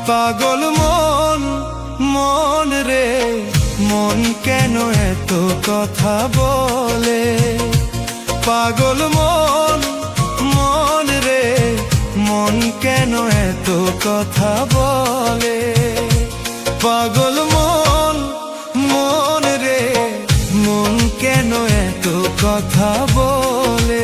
পাগল মন, মন রে মন কেন এত কথা বলে? পাগল মন, মন রে মন কেন এত কথা বলে? পাগল মন, মন রে মন কেন এত কথা বলে?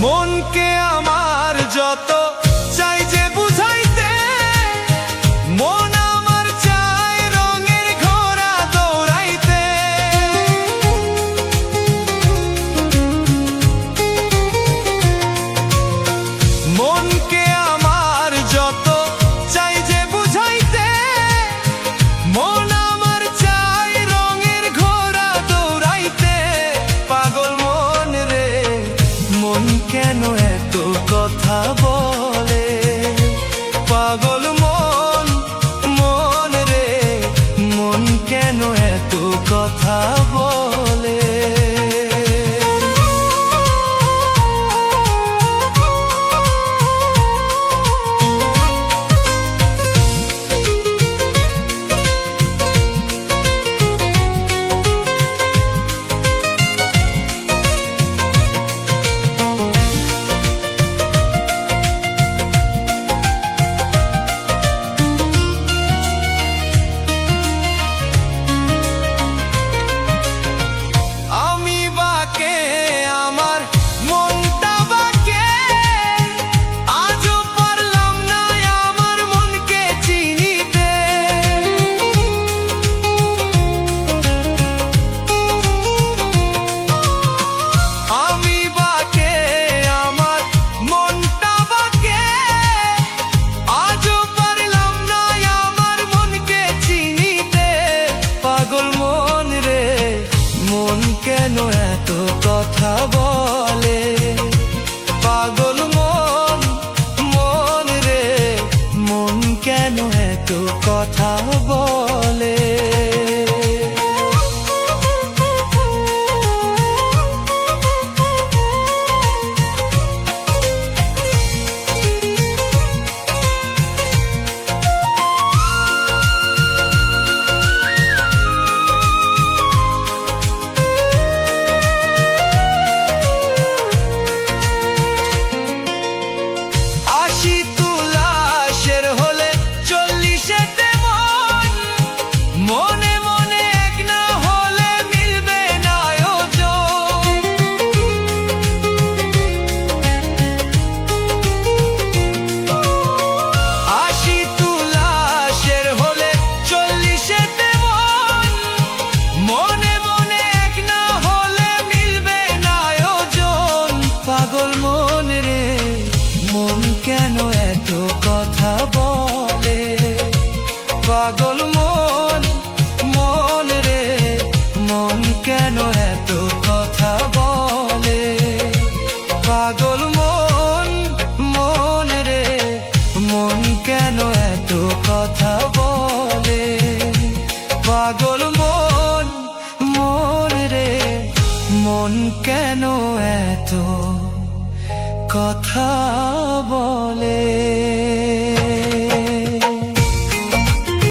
মনকে আমার যত চাই যে বুঝাইতে, মন আমার চাই রঙের ঘোড়া দৌড়াইতে। মনকে আমার যত চাই যে বুঝাইতে, মন আমার চাই রঙের ঘোড়া দৌড়াইতে। পাগল মন রে মন কেন এত কথা বলে? পাগল মন, মন রে মন কেন এত কথা বলে? কেন এত কথা বলে? পাগল মন, মন রে মন কেন এত কথা বলে? মনে মনে এক না হলে মিলবে না ওজন। আশি তুলাশের হলে 40-এতে মন। মনে মনে এক না হলে মিলবে না ওজন। পাগল মন রে মন কেন এত কথা বলে? পাগল মন, মন রে মন কেন এত কথা বলে? পাগল মন, মন রে মন কেন এত কথা বলে? পাগল মন, মন রে মন কেন এত কথা বলে?